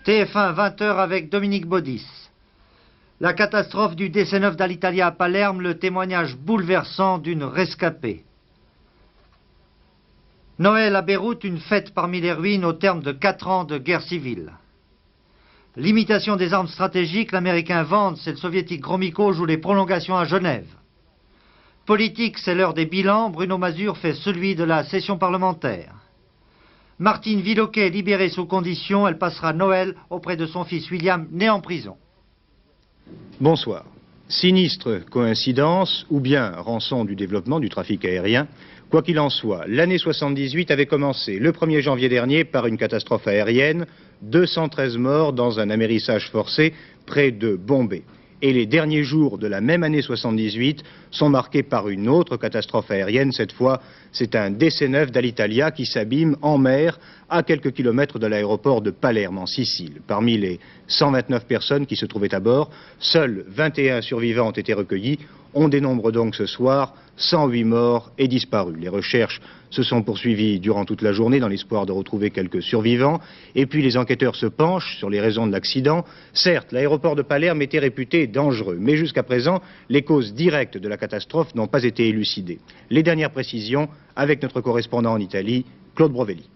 TF1 20h avec Dominique Baudis. La catastrophe du DC-9 d'Alitalia à Palerme, le témoignage bouleversant d'une rescapée. Noël à Beyrouth, une fête parmi les ruines au terme de 4 ans de guerre civile. L'imitation des armes stratégiques, l'américain Vance et le soviétique Gromyko jouent les prolongations à Genève. Politique, c'est l'heure des bilans, Bruno Mazur fait celui de la session parlementaire. Martine Villoquet est libérée sous condition, elle passera Noël auprès de son fils William, né en prison. Bonsoir. Sinistre coïncidence ou bien rançon du développement du trafic aérien, quoi qu'il en soit, l'année 78 avait commencé le 1er janvier dernier par une catastrophe aérienne, 213 morts dans un amérissage forcé près de Bombay. Et les derniers jours de la même année 78 sont marqués par une autre catastrophe aérienne. Cette fois, c'est un DC-9 d'Alitalia qui s'abîme en mer à quelques kilomètres de l'aéroport de Palerme, en Sicile. Parmi les 129 personnes qui se trouvaient à bord, seuls 21 survivants ont été recueillis. On dénombre donc ce soir 108 morts et disparus. Les recherches se sont poursuivies durant toute la journée dans l'espoir de retrouver quelques survivants. Et puis les enquêteurs se penchent sur les raisons de l'accident. Certes, l'aéroport de Palerme était réputé dangereux, mais jusqu'à présent, les causes directes de la catastrophe n'ont pas été élucidées. Les dernières précisions avec notre correspondant en Italie, Claude Brovelli.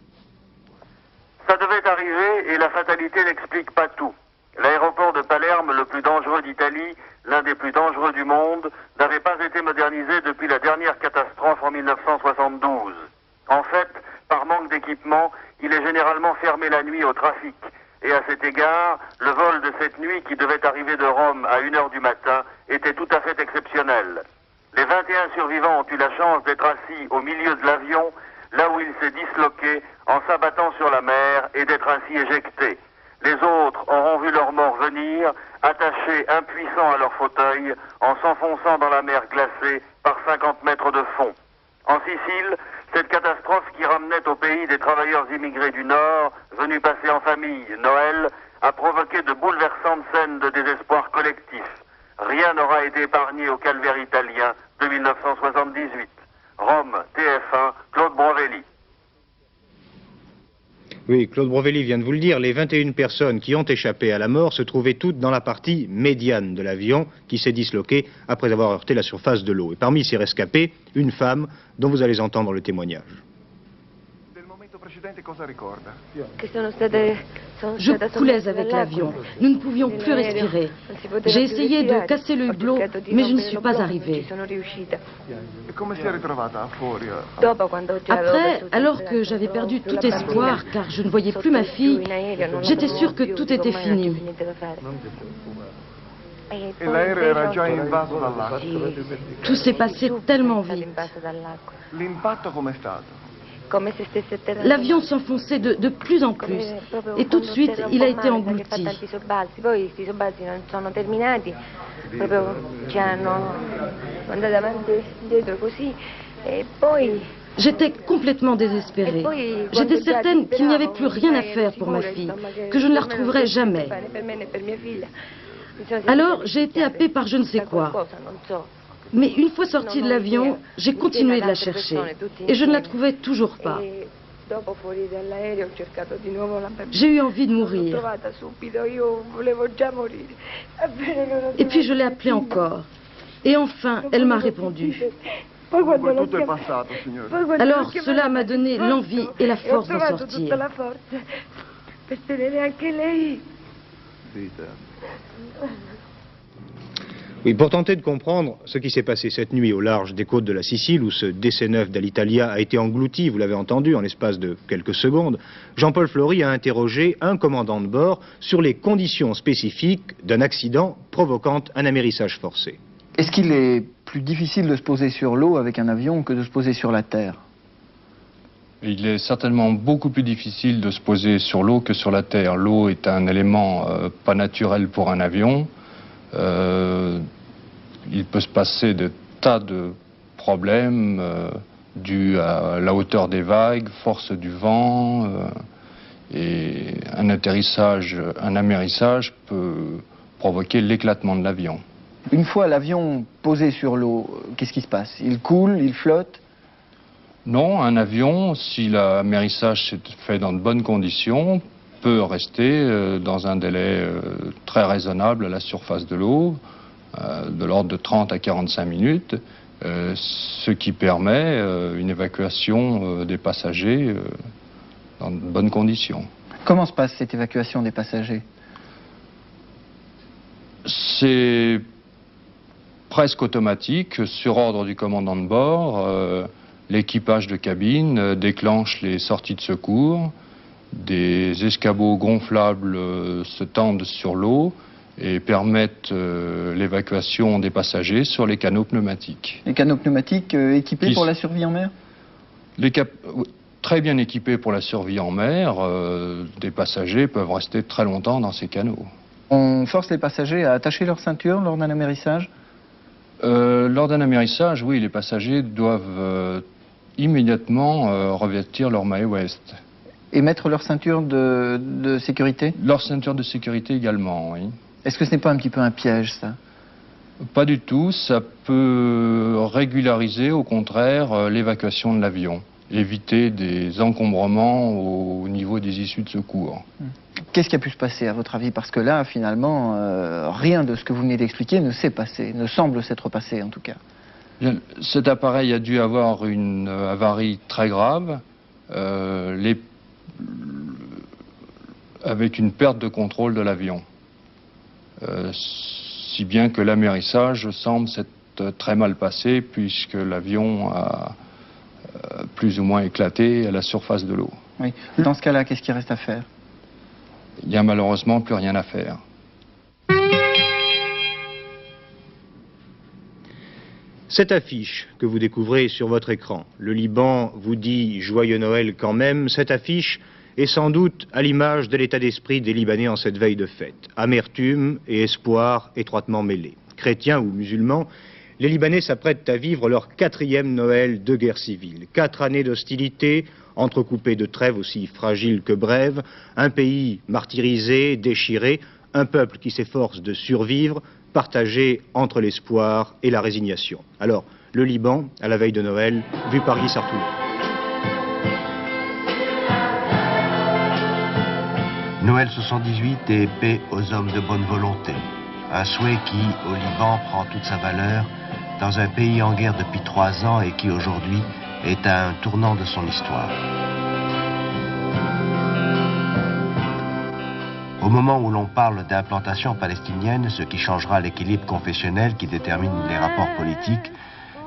Ça devait arriver et la fatalité n'explique pas tout. L'aéroport de Palerme, le plus dangereux d'Italie, l'un des plus dangereux du monde, n'avait pas été modernisé depuis la dernière catastrophe en 1972. En fait, par manque d'équipement, il est généralement fermé la nuit au trafic. Et à cet égard, le vol de cette nuit qui devait arriver de Rome à 1h du matin était tout à fait exceptionnel. Les 21 survivants ont eu la chance d'être assis au milieu de l'avion, là où il s'est disloqué en s'abattant sur la mer et d'être ainsi éjectés. Les autres auront vu leur mort venir, attachés impuissants à leur fauteuil, en s'enfonçant dans la mer glacée par 50 mètres de fond. En Sicile, cette catastrophe qui ramenait au pays des travailleurs immigrés du Nord, venus passer en famille Noël, a provoqué de bouleversantes scènes de désespoir collectif. Rien n'aura été épargné au calvaire italien de 1978. Rome, TF1, Claude Brovelli. Oui, Claude Brovelli vient de vous le dire, les 21 personnes qui ont échappé à la mort se trouvaient toutes dans la partie médiane de l'avion qui s'est disloqué après avoir heurté la surface de l'eau. Et parmi ces rescapés, une femme dont vous allez entendre le témoignage. Je coulais avec l'avion. Nous ne pouvions plus respirer. J'ai essayé de casser le hublot, mais je ne suis pas arrivée. Après, alors que j'avais perdu tout espoir, car je ne voyais plus ma fille, j'étais sûre que tout était fini. Tout s'est passé tellement vite. L'avion s'enfonçait de plus en plus et tout de suite il a été englouti. J'étais complètement désespérée. J'étais certaine qu'il n'y avait plus rien à faire pour ma fille, que je ne la retrouverais jamais. Alors j'ai été happée par je ne sais quoi. Mais une fois sortie de l'avion, j'ai continué de la chercher et je ne la trouvais toujours pas. J'ai eu envie de mourir. Et puis je l'ai appelée encore. Et enfin, elle m'a répondu. Alors cela m'a donné l'envie et la force d'en sortir. Oui, pour tenter de comprendre ce qui s'est passé cette nuit au large des côtes de la Sicile, où ce DC-9 d'Alitalia a été englouti, vous l'avez entendu, en l'espace de quelques secondes, Jean-Paul Flory a interrogé un commandant de bord sur les conditions spécifiques d'un accident provoquant un amérissage forcé. Est-ce qu'il est plus difficile de se poser sur l'eau avec un avion que de se poser sur la terre? Il est certainement beaucoup plus difficile de se poser sur l'eau que sur la terre. L'eau est un élément pas naturel pour un avion. Il peut se passer de tas de problèmes dus à la hauteur des vagues, force du vent, et un amérissage peut provoquer l'éclatement de l'avion. Une fois l'avion posé sur l'eau, qu'est-ce qui se passe? Il coule, il flotte? Non, un avion, si l'amérissage s'est fait dans de bonnes conditions, peut rester dans un délai très raisonnable à la surface de l'eau, de l'ordre de 30 à 45 minutes, ce qui permet une évacuation des passagers dans de bonnes conditions. Comment se passe cette évacuation des passagers? C'est presque automatique. Sur ordre du commandant de bord, l'équipage de cabine déclenche les sorties de secours. Des escabeaux gonflables se tendent sur l'eau et permettent l'évacuation des passagers sur les canaux pneumatiques. Les canaux pneumatiques équipés pour la survie en mer? Très bien équipés pour la survie en mer, des passagers peuvent rester très longtemps dans ces canaux. On force les passagers à attacher leur ceinture lors d'un amérissage? Lors d'un amérissage, oui, les passagers doivent immédiatement revêtir leur maillot ouest. Et mettre leur ceinture de sécurité? Leur ceinture de sécurité également, oui. Est-ce que ce n'est pas un petit peu un piège, ça? Pas du tout, ça peut régulariser au contraire l'évacuation de l'avion, éviter des encombrements au niveau des issues de secours. Qu'est-ce qui a pu se passer à votre avis? Parce que là, finalement, rien de ce que vous venez d'expliquer ne s'est passé, ne semble s'être passé en tout cas. Cet appareil a dû avoir une avarie très grave, avec une perte de contrôle de l'avion. Si bien que l'amérissage semble s'être très mal passé puisque l'avion a plus ou moins éclaté à la surface de l'eau. Oui. Dans ce cas-là, qu'est-ce qu'il reste à faire? Il n'y a malheureusement plus rien à faire. Cette affiche que vous découvrez sur votre écran, le Liban vous dit Joyeux Noël quand même, cette affiche est sans doute à l'image de l'état d'esprit des Libanais en cette veille de fête. Amertume et espoir étroitement mêlés. Chrétiens ou musulmans, les Libanais s'apprêtent à vivre leur 4e Noël de guerre civile. 4 années d'hostilité, entrecoupées de trêves aussi fragiles que brèves, un pays martyrisé, déchiré, un peuple qui s'efforce de survivre, partagé entre l'espoir et la résignation. Alors, le Liban, à la veille de Noël, vu par Guy Sartoulin. Noël 78 et paix aux hommes de bonne volonté. Un souhait qui, au Liban, prend toute sa valeur dans un pays en guerre depuis 3 ans et qui, aujourd'hui, est à un tournant de son histoire. Au moment où l'on parle d'implantation palestinienne, ce qui changera l'équilibre confessionnel qui détermine les rapports politiques,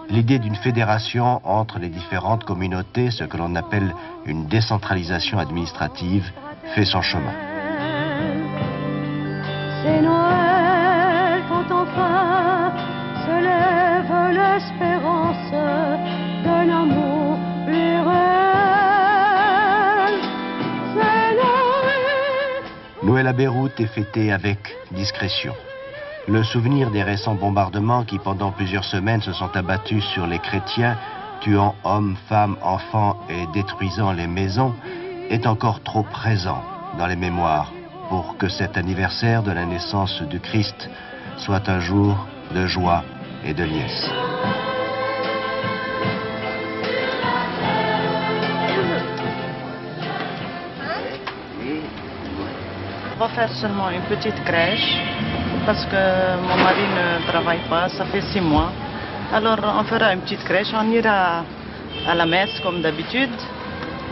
l'idée d'une fédération entre les différentes communautés, ce que l'on appelle une décentralisation administrative, fait son chemin. C'est Noël quand enfin se lève l'espérance d'un amour pluriel. C'est Noël. Noël à Beyrouth est fêté avec discrétion. Le souvenir des récents bombardements qui pendant plusieurs semaines se sont abattus sur les chrétiens, tuant hommes, femmes, enfants et détruisant les maisons, est encore trop présent dans les mémoires pour que cet anniversaire de la naissance du Christ soit un jour de joie et de liesse. On va faire seulement une petite crèche parce que mon mari ne travaille pas, ça fait 6 mois. Alors on fera une petite crèche, on ira à la messe comme d'habitude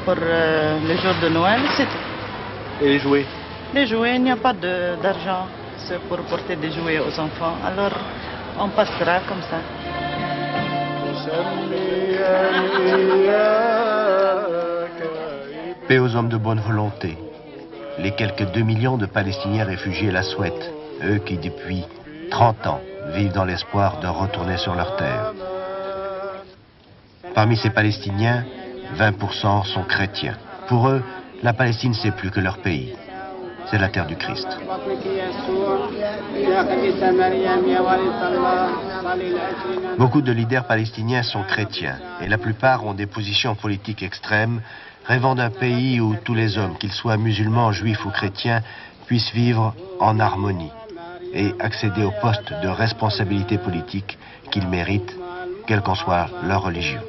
pour le jour de Noël, c'est tout. Et les jouets? Les jouets, il n'y a pas d'argent, c'est pour porter des jouets aux enfants. Alors on passera comme ça. Paix aux hommes de bonne volonté. Les quelques 2 millions de Palestiniens réfugiés la souhaitent, eux qui depuis 30 ans vivent dans l'espoir de retourner sur leur terre. Parmi ces Palestiniens, 20% sont chrétiens. Pour eux, la Palestine c'est plus que leur pays. C'est la terre du Christ. Beaucoup de leaders palestiniens sont chrétiens et la plupart ont des positions politiques extrêmes, rêvant d'un pays où tous les hommes, qu'ils soient musulmans, juifs ou chrétiens, puissent vivre en harmonie et accéder aux postes de responsabilité politique qu'ils méritent, quelle qu'en soit leur religion.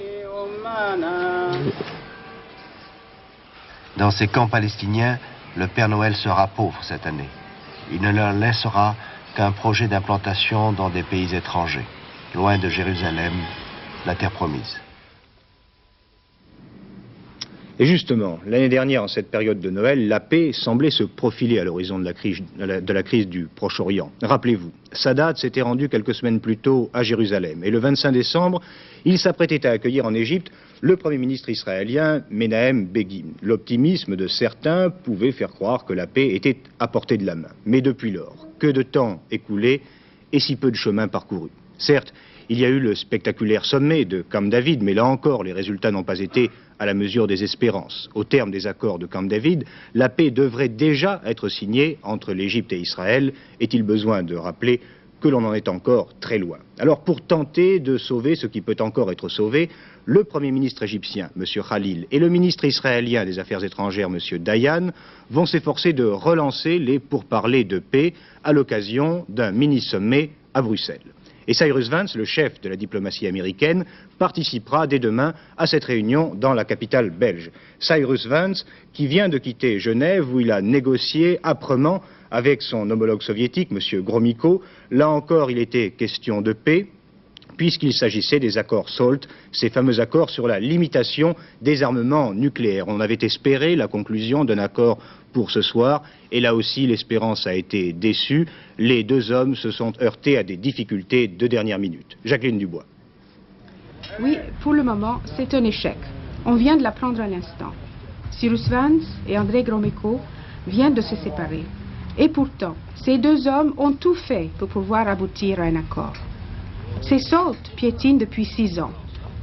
Dans ces camps palestiniens, le Père Noël sera pauvre cette année. Il ne leur laissera qu'un projet d'implantation dans des pays étrangers, loin de Jérusalem, la terre promise. Et justement, l'année dernière, en cette période de Noël, la paix semblait se profiler à l'horizon de la crise du Proche-Orient. Rappelez-vous, Sadat s'était rendu quelques semaines plus tôt à Jérusalem. Et le 25 décembre, il s'apprêtait à accueillir en Égypte le Premier ministre israélien Menahem Begin. L'optimisme de certains pouvait faire croire que la paix était à portée de la main. Mais depuis lors, que de temps écoulé et si peu de chemin parcouru. Certes, il y a eu le spectaculaire sommet de Camp David, mais là encore, les résultats n'ont pas été à la mesure des espérances. Au terme des accords de Camp David, la paix devrait déjà être signée entre l'Égypte et Israël. Est-il besoin de rappeler que l'on en est encore très loin? Alors, pour tenter de sauver ce qui peut encore être sauvé, le Premier ministre égyptien, M. Khalil, et le ministre israélien des Affaires étrangères, M. Dayan, vont s'efforcer de relancer les pourparlers de paix à l'occasion d'un mini-sommet à Bruxelles. Et Cyrus Vance, le chef de la diplomatie américaine, participera dès demain à cette réunion dans la capitale belge. Cyrus Vance, qui vient de quitter Genève, où il a négocié âprement avec son homologue soviétique, M. Gromyko. Là encore, il était question de paix, puisqu'il s'agissait des accords SALT, ces fameux accords sur la limitation des armements nucléaires. On avait espéré la conclusion d'un accord pour ce soir, et là aussi l'espérance a été déçue. Les deux hommes se sont heurtés à des difficultés de dernière minute. Jacqueline Dubois. Oui, pour le moment, c'est un échec. On vient de l'apprendre à l'instant. Cyrus Vance et André Gromyko viennent de se séparer. Et pourtant, ces deux hommes ont tout fait pour pouvoir aboutir à un accord. Ces SALT piétinent depuis 6 ans.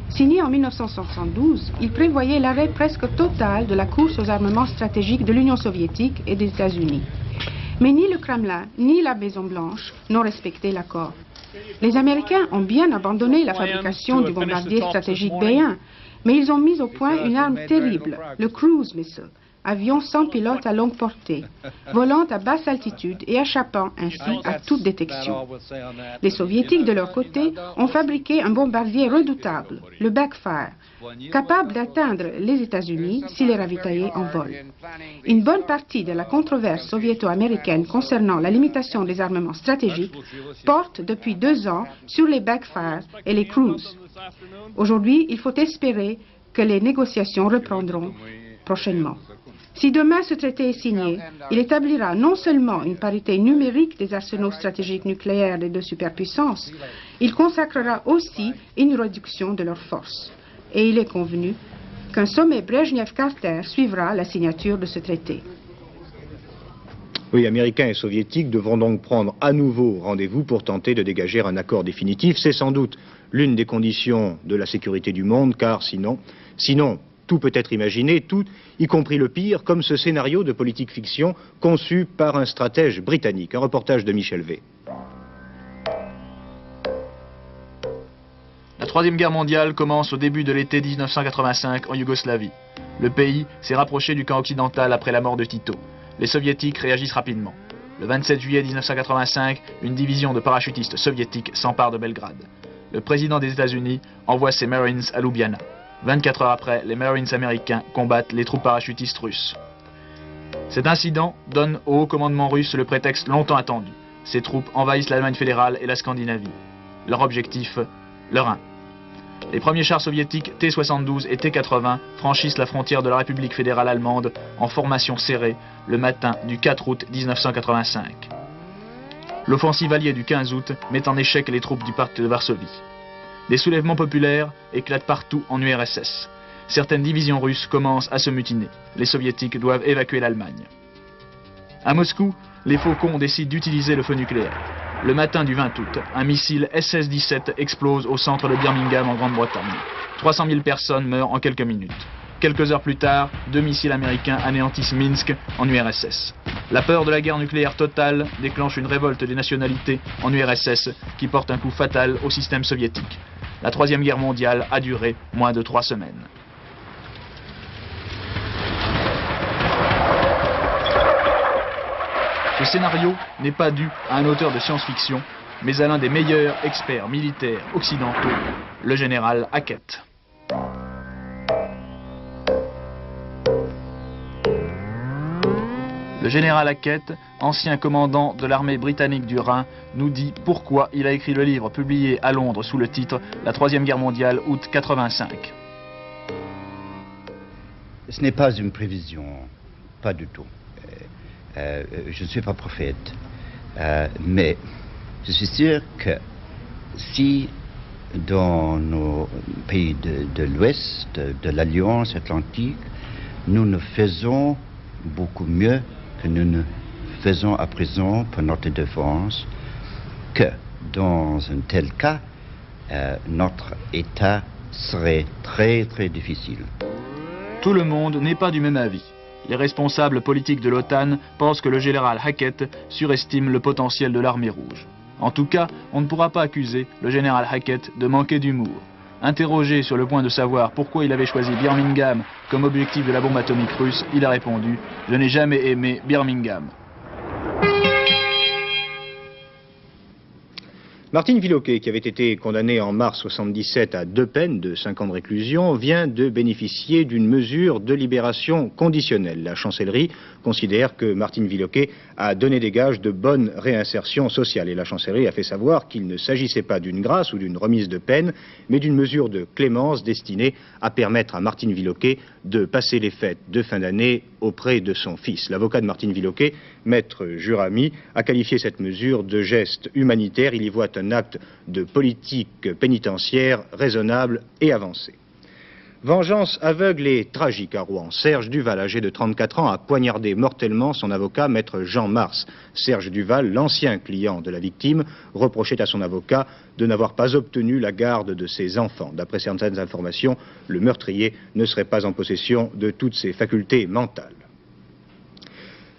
Signé en 1972, il prévoyait l'arrêt presque total de la course aux armements stratégiques de l'Union soviétique et des États-Unis. Mais ni le Kremlin, ni la Maison-Blanche n'ont respecté l'accord. Les Américains ont bien abandonné la fabrication du bombardier stratégique B-1, mais ils ont mis au point une arme terrible, le Cruise Missile, avion sans pilote à longue portée, volant à basse altitude et échappant ainsi à toute détection. Les Soviétiques, de leur côté, ont fabriqué un bombardier redoutable, le Backfire, capable d'atteindre les États-Unis s'il est ravitaillé en vol. Une bonne partie de la controverse soviéto-américaine concernant la limitation des armements stratégiques porte depuis 2 ans sur les Backfire et les Cruise. Aujourd'hui, il faut espérer que les négociations reprendront prochainement. Si demain ce traité est signé, il établira non seulement une parité numérique des arsenaux stratégiques nucléaires des deux superpuissances, il consacrera aussi une réduction de leurs forces. Et il est convenu qu'un sommet Brejnev-Carter suivra la signature de ce traité. Oui, Américains et Soviétiques devront donc prendre à nouveau rendez-vous pour tenter de dégager un accord définitif. C'est sans doute l'une des conditions de la sécurité du monde, car sinon, tout peut être imaginé, tout, y compris le pire, comme ce scénario de politique fiction conçu par un stratège britannique. Un reportage de Michel V. La Troisième Guerre mondiale commence au début de l'été 1985 en Yougoslavie. Le pays s'est rapproché du camp occidental après la mort de Tito. Les Soviétiques réagissent rapidement. Le 27 juillet 1985, une division de parachutistes soviétiques s'empare de Belgrade. Le président des États-Unis envoie ses Marines à Ljubljana. 24 heures après, les Marines américains combattent les troupes parachutistes russes. Cet incident donne au haut commandement russe le prétexte longtemps attendu. Ces troupes envahissent l'Allemagne fédérale et la Scandinavie. Leur objectif, le Rhin. Les premiers chars soviétiques T-72 et T-80 franchissent la frontière de la République fédérale allemande en formation serrée le matin du 4 août 1985. L'offensive alliée du 15 août met en échec les troupes du pacte de Varsovie. Des soulèvements populaires éclatent partout en URSS. Certaines divisions russes commencent à se mutiner. Les soviétiques doivent évacuer l'Allemagne. À Moscou, les faucons décident d'utiliser le feu nucléaire. Le matin du 20 août, un missile SS-17 explose au centre de Birmingham en Grande-Bretagne. 300 000 personnes meurent en quelques minutes. Quelques heures plus tard, 2 missiles américains anéantissent Minsk en URSS. La peur de la guerre nucléaire totale déclenche une révolte des nationalités en URSS qui porte un coup fatal au système soviétique. La Troisième Guerre mondiale a duré moins de 3 semaines. Ce scénario n'est pas dû à un auteur de science-fiction, mais à l'un des meilleurs experts militaires occidentaux, le général Hackett. Le général Hackett, ancien commandant de l'armée britannique du Rhin, nous dit pourquoi il a écrit le livre publié à Londres sous le titre « La Troisième Guerre mondiale, août 85 ». Ce n'est pas une prévision, pas du tout. Je ne suis pas prophète, mais je suis sûr que si dans nos pays de l'Ouest, de l'Alliance Atlantique, nous ne faisons beaucoup mieux que nous ne faisons à présent pour notre défense, que dans un tel cas, notre État serait très très difficile. Tout le monde n'est pas du même avis. Les responsables politiques de l'OTAN pensent que le général Hackett surestime le potentiel de l'armée rouge. En tout cas, on ne pourra pas accuser le général Hackett de manquer d'humour. Interrogé sur le point de savoir pourquoi il avait choisi Birmingham comme objectif de la bombe atomique russe, il a répondu « Je n'ai jamais aimé Birmingham ». Martin Villocquet, qui avait été condamné en mars 1977 à 2 peines de 5 ans de réclusion, vient de bénéficier d'une mesure de libération conditionnelle. La chancellerie considère que Martin Villocquet a donné des gages de bonne réinsertion sociale. Et la chancellerie a fait savoir qu'il ne s'agissait pas d'une grâce ou d'une remise de peine, mais d'une mesure de clémence destinée à permettre à Martin Villocquet de passer les fêtes de fin d'année auprès de son fils. L'avocat de Martin Villocquet, maître Jurami, a qualifié cette mesure de geste humanitaire. Il y voit un acte de politique pénitentiaire raisonnable et avancé. Vengeance aveugle et tragique à Rouen. Serge Duval, âgé de 34 ans, a poignardé mortellement son avocat, maître Jean Mars. Serge Duval, l'ancien client de la victime, reprochait à son avocat de n'avoir pas obtenu la garde de ses enfants. D'après certaines informations, le meurtrier ne serait pas en possession de toutes ses facultés mentales.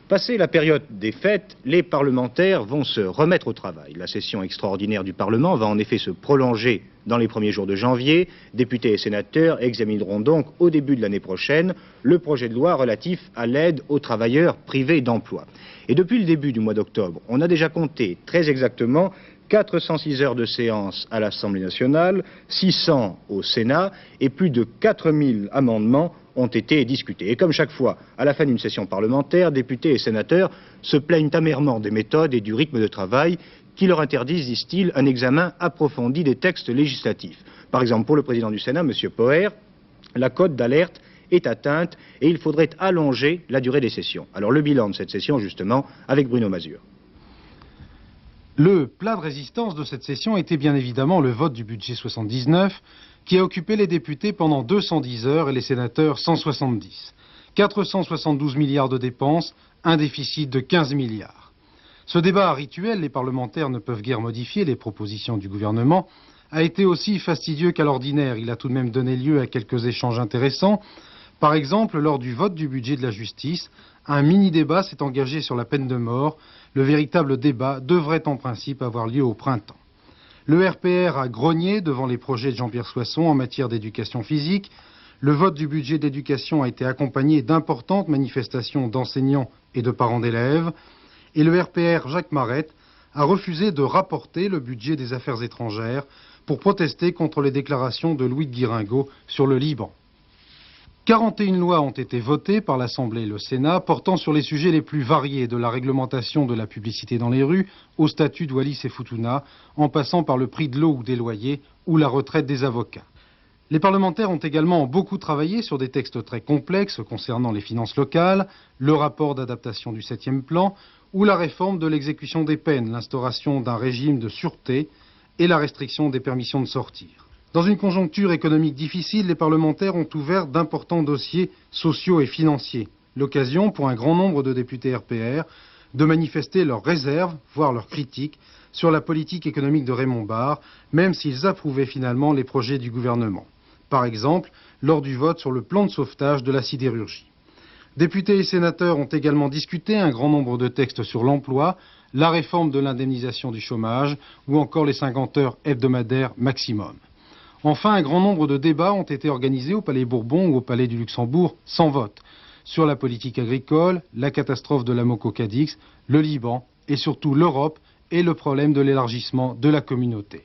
Passée la période des fêtes, les parlementaires vont se remettre au travail. La session extraordinaire du Parlement va en effet se prolonger dans les premiers jours de janvier. Députés et sénateurs examineront donc au début de l'année prochaine le projet de loi relatif à l'aide aux travailleurs privés d'emploi. Et depuis le début du mois d'octobre, on a déjà compté très exactement 406 heures de séance à l'Assemblée nationale, 600 au Sénat et plus de 4000 amendements ont été discutés. Et comme chaque fois, à la fin d'une session parlementaire, députés et sénateurs se plaignent amèrement des méthodes et du rythme de travail qui leur interdisent, disent-ils, un examen approfondi des textes législatifs. Par exemple, pour le président du Sénat, M. Poher, la cote d'alerte est atteinte et il faudrait allonger la durée des sessions. Alors le bilan de cette session, justement, avec Bruno Mazur. Le plat de résistance de cette session était bien évidemment le vote du budget 79, qui a occupé les députés pendant 210 heures et les sénateurs 170. 472 milliards de dépenses, un déficit de 15 milliards. Ce débat rituel, les parlementaires ne peuvent guère modifier les propositions du gouvernement, a été aussi fastidieux qu'à l'ordinaire. Il a tout de même donné lieu à quelques échanges intéressants. Par exemple, lors du vote du budget de la justice, un mini-débat s'est engagé sur la peine de mort. Le véritable débat devrait en principe avoir lieu au printemps. Le RPR a grogné devant les projets de Jean-Pierre Soisson en matière d'éducation physique. Le vote du budget d'éducation a été accompagné d'importantes manifestations d'enseignants et de parents d'élèves. Et le RPR Jacques Marette a refusé de rapporter le budget des affaires étrangères pour protester contre les déclarations de Louis de Guiringaud sur le Liban. 41 lois ont été votées par l'Assemblée et le Sénat portant sur les sujets les plus variés, de la réglementation de la publicité dans les rues au statut de Wallis et Futuna, en passant par le prix de l'eau ou des loyers ou la retraite des avocats. Les parlementaires ont également beaucoup travaillé sur des textes très complexes concernant les finances locales, le rapport d'adaptation du 7e plan ou la réforme de l'exécution des peines, l'instauration d'un régime de sûreté et la restriction des permissions de sortir. Dans une conjoncture économique difficile, les parlementaires ont ouvert d'importants dossiers sociaux et financiers. L'occasion pour un grand nombre de députés RPR de manifester leurs réserves, voire leurs critiques, sur la politique économique de Raymond Barre, même s'ils approuvaient finalement les projets du gouvernement. Par exemple, lors du vote sur le plan de sauvetage de la sidérurgie. Députés et sénateurs ont également discuté un grand nombre de textes sur l'emploi, la réforme de l'indemnisation du chômage ou encore les 50 heures hebdomadaires maximum. Enfin, un grand nombre de débats ont été organisés au Palais Bourbon ou au Palais du Luxembourg sans vote, sur la politique agricole, la catastrophe de la Moco-Cadix, le Liban et surtout l'Europe et le problème de l'élargissement de la communauté.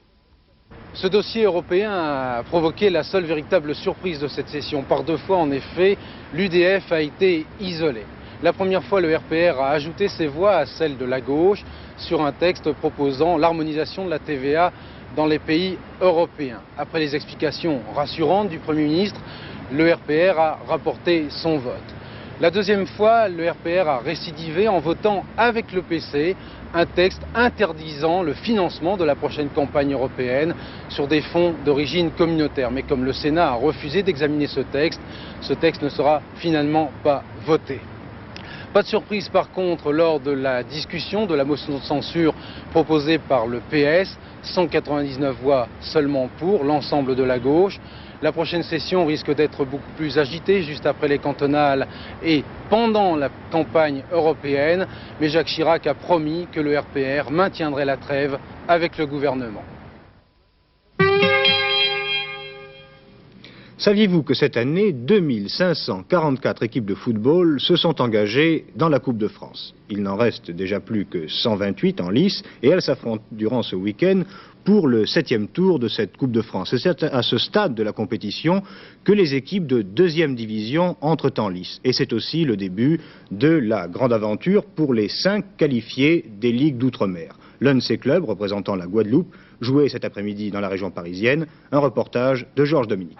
Ce dossier européen a provoqué la seule véritable surprise de cette session. Par 2 fois, en effet, l'UDF a été isolé. La première fois, le RPR a ajouté ses voix à celles de la gauche sur un texte proposant l'harmonisation de la TVA dans les pays européens. Après les explications rassurantes du Premier ministre, le RPR a rapporté son vote. La deuxième fois, le RPR a récidivé en votant avec le PC un texte interdisant le financement de la prochaine campagne européenne sur des fonds d'origine communautaire. Mais comme le Sénat a refusé d'examiner ce texte ne sera finalement pas voté. Pas de surprise par contre lors de la discussion de la motion de censure proposée par le PS, 199 voix seulement pour l'ensemble de la gauche. La prochaine session risque d'être beaucoup plus agitée juste après les cantonales et pendant la campagne européenne, mais Jacques Chirac a promis que le RPR maintiendrait la trêve avec le gouvernement. Saviez-vous que cette année, 2544 équipes de football se sont engagées dans la Coupe de France? Il n'en reste déjà plus que 128 en lice et elles s'affrontent durant ce week-end pour le 7e tour de cette Coupe de France. C'est à ce stade de la compétition que les équipes de 2e division entrent en lice. Et c'est aussi le début de la grande aventure pour les 5 qualifiés des ligues d'outre-mer. L'un de ces clubs, représentant la Guadeloupe, jouait cet après-midi dans la région parisienne. Un reportage de Georges Dominique.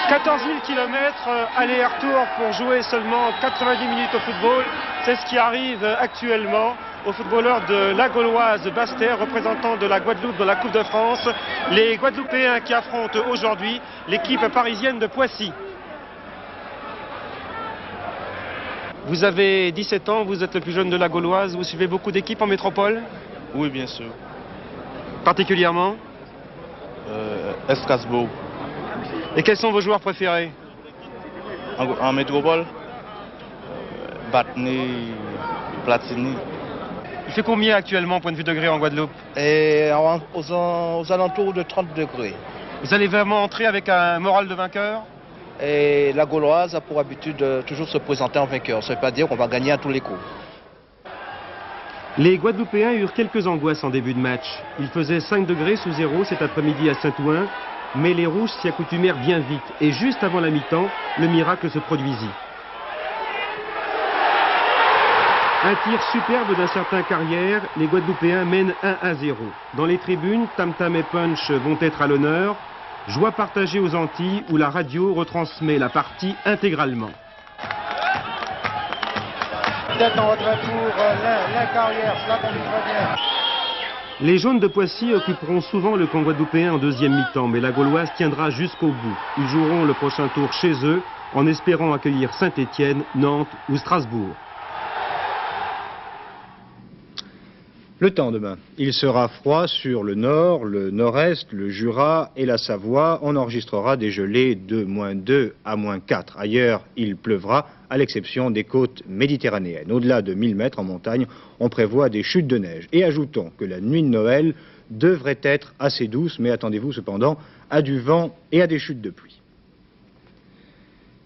14 000 km aller-retour pour jouer seulement 90 minutes au football. C'est ce qui arrive actuellement aux footballeurs de la Gauloise Basse-Terre, représentants de la Guadeloupe dans la Coupe de France. Les Guadeloupéens qui affrontent aujourd'hui l'équipe parisienne de Poissy. Vous avez 17 ans, vous êtes le plus jeune de la Gauloise. Vous suivez beaucoup d'équipes en métropole? Oui, bien sûr. Particulièrement Strasbourg. Et quels sont vos joueurs préférés? En métropole, Batney, Platini. Il fait combien actuellement, point de vue degré, en Guadeloupe? Et aux alentours de 30 degrés. Vous allez vraiment entrer avec un moral de vainqueur? Et la Gauloise a pour habitude de toujours se présenter en vainqueur. Ça ne veut pas dire qu'on va gagner à tous les coups. Les Guadeloupéens eurent quelques angoisses en début de match. Il faisait 5 degrés sous zéro cet après-midi à Saint-Ouen, mais les Rouges s'y accoutumèrent bien vite. Et juste avant la mi-temps, le miracle se produisit. Un tir superbe d'un certain Carrière, les Guadeloupéens mènent 1-0. Dans les tribunes, Tam Tam et Punch vont être à l'honneur. Joie partagée aux Antilles où la radio retransmet la partie intégralement. Peut-être en retrait pour la Carrière, cela conduit très bien. Les Jaunes de Poissy occuperont souvent le camp guadeloupéen en deuxième mi-temps, mais la Gauloise tiendra jusqu'au bout. Ils joueront le prochain tour chez eux, en espérant accueillir Saint-Étienne, Nantes ou Strasbourg. Le temps demain. Il sera froid sur le nord, le nord-est, le Jura et la Savoie. On enregistrera des gelées de -2 à -4. Ailleurs, il pleuvra, à l'exception des côtes méditerranéennes. Au-delà de 1000 mètres en montagne, on prévoit des chutes de neige. Et ajoutons que la nuit de Noël devrait être assez douce, mais attendez-vous cependant à du vent et à des chutes de pluie.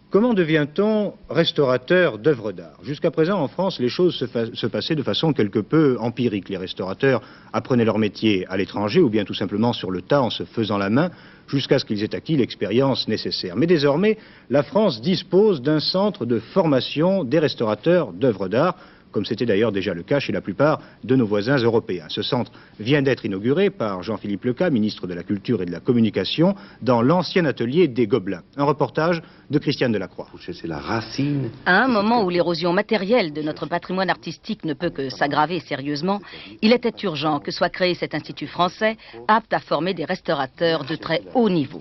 Comment devient-on restaurateur d'œuvres d'art? Jusqu'à présent, en France, les choses se passaient de façon quelque peu empirique. Les restaurateurs apprenaient leur métier à l'étranger ou bien tout simplement sur le tas en se faisant la main jusqu'à ce qu'ils aient acquis l'expérience nécessaire. Mais désormais, la France dispose d'un centre de formation des restaurateurs d'œuvres d'art, comme c'était d'ailleurs déjà le cas chez la plupart de nos voisins européens. Ce centre vient d'être inauguré par Jean-Philippe Leca, ministre de la Culture et de la Communication, dans l'ancien atelier des Gobelins. Un reportage de Christiane Delacroix. C'est la racine. À un moment où l'érosion matérielle de notre patrimoine artistique ne peut que s'aggraver sérieusement, il était urgent que soit créé cet institut français apte à former des restaurateurs de très haut niveau.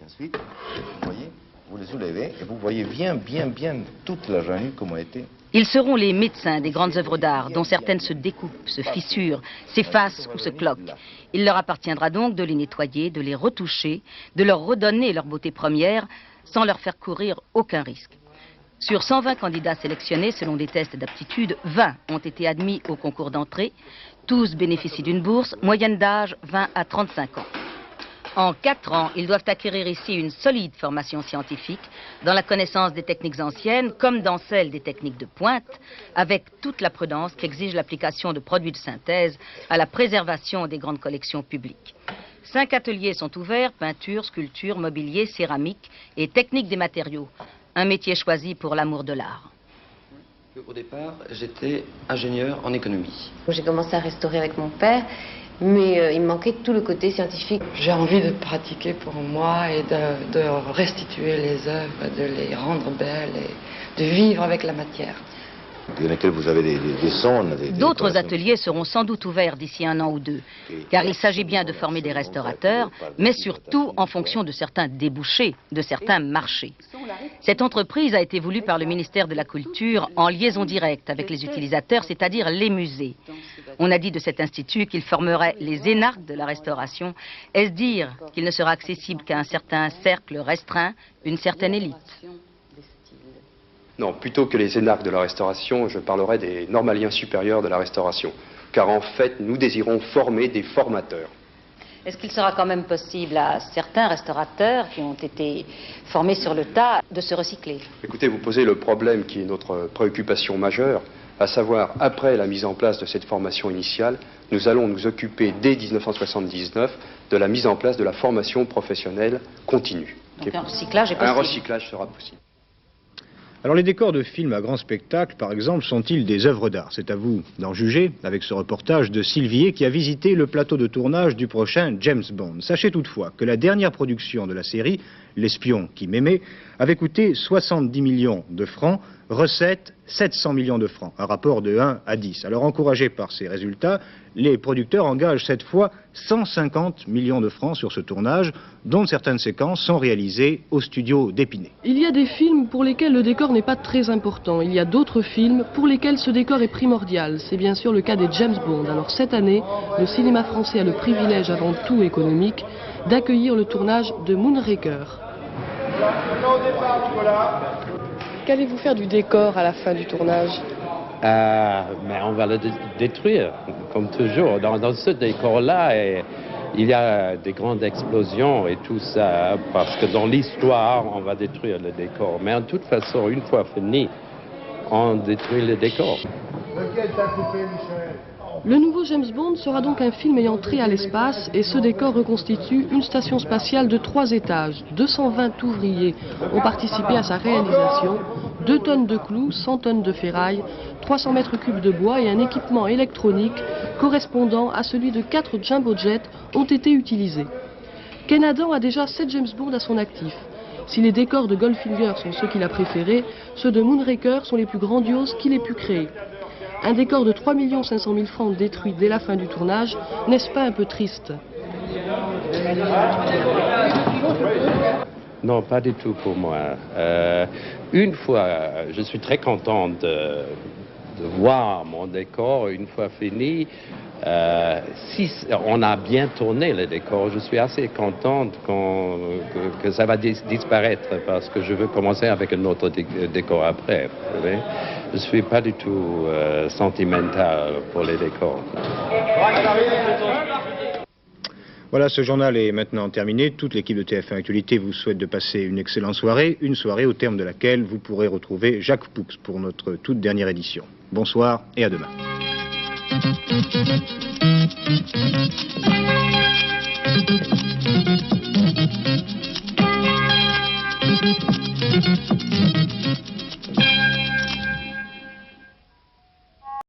Et ensuite, vous voyez, vous les soulevez et vous voyez bien toute la journée comment elle était. Ils seront les médecins des grandes œuvres d'art, dont certaines se découpent, se fissurent, s'effacent ou se cloquent. Il leur appartiendra donc de les nettoyer, de les retoucher, de leur redonner leur beauté première, sans leur faire courir aucun risque. Sur 120 candidats sélectionnés selon des tests d'aptitude, 20 ont été admis au concours d'entrée. Tous bénéficient d'une bourse, moyenne d'âge 20 à 35 ans. En 4 ans, ils doivent acquérir ici une solide formation scientifique dans la connaissance des techniques anciennes comme dans celle des techniques de pointe, avec toute la prudence qu'exige l'application de produits de synthèse à la préservation des grandes collections publiques. 5 ateliers sont ouverts, peinture, sculpture, mobilier, céramique et technique des matériaux. Un métier choisi pour l'amour de l'art. Au départ, j'étais ingénieur en économie. J'ai commencé à restaurer avec mon père, mais il me manquait tout le côté scientifique. J'ai envie de pratiquer pour moi et de restituer les œuvres, de les rendre belles et de vivre avec la matière. Dans lesquels vous avez des sondes. D'autres ateliers seront sans doute ouverts d'ici 1 an ou 2, car il s'agit bien de former des restaurateurs, mais surtout en fonction de certains débouchés, de certains marchés. Cette entreprise a été voulue par le ministère de la Culture en liaison directe avec les utilisateurs, c'est-à-dire les musées. On a dit de cet institut qu'il formerait les énarques de la restauration. Est-ce dire qu'il ne sera accessible qu'à un certain cercle restreint, une certaine élite ? Non, plutôt que les énarques de la restauration, je parlerai des normaliens supérieurs de la restauration. Car en fait, nous désirons former des formateurs. Est-ce qu'il sera quand même possible à certains restaurateurs qui ont été formés sur le tas de se recycler? Écoutez, vous posez le problème qui est notre préoccupation majeure, à savoir, après la mise en place de cette formation initiale, nous allons nous occuper dès 1979 de la mise en place de la formation professionnelle continue. Donc un recyclage est possible. Un recyclage sera possible. Alors les décors de films à grand spectacle, par exemple, sont-ils des œuvres d'art? C'est à vous d'en juger avec ce reportage de Sylvier qui a visité le plateau de tournage du prochain James Bond. Sachez toutefois que la dernière production de la série, L'espion qui m'aimait, avait coûté 70 millions de francs, recette 700 millions de francs, un rapport de 1 à 10. Alors encouragés par ces résultats, les producteurs engagent cette fois 150 millions de francs sur ce tournage, dont certaines séquences sont réalisées au studio d'Épinay. Il y a des films pour lesquels le décor n'est pas très important. Il y a d'autres films pour lesquels ce décor est primordial. C'est bien sûr le cas des James Bond. Alors cette année, le cinéma français a le privilège avant tout économique d'accueillir le tournage de Moonraker. Qu'allez-vous faire du décor à la fin du tournage? Mais on va le détruire, comme toujours. Dans ce décor-là, il y a des grandes explosions et tout ça, parce que dans l'histoire, on va détruire le décor. Mais en toute façon, une fois fini, on détruit le décor. Le nouveau James Bond sera donc un film ayant trait à l'espace et ce décor reconstitue une station spatiale de 3 étages. 220 ouvriers ont participé à sa réalisation. 2 tonnes de clous, 100 tonnes de ferraille, 300 mètres cubes de bois et un équipement électronique correspondant à celui de 4 Jumbo Jets ont été utilisés. Ken Adam a déjà 7 James Bond à son actif. Si les décors de Goldfinger sont ceux qu'il a préférés, ceux de Moonraker sont les plus grandioses qu'il ait pu créer. Un décor de 3 500 000 francs détruit dès la fin du tournage, n'est-ce pas un peu triste? Non, pas du tout pour moi. Une fois, je suis très content de voir mon décor une fois fini. Si on a bien tourné le décor, je suis assez contente que ça va disparaître parce que je veux commencer avec un autre décor après. Vous voyez? Je ne suis pas du tout sentimental pour les décors. Voilà, ce journal est maintenant terminé. Toute l'équipe de TF1 Actualité vous souhaite de passer une excellente soirée, une soirée au terme de laquelle vous pourrez retrouver Jacques Poux pour notre toute dernière édition. Bonsoir et à demain.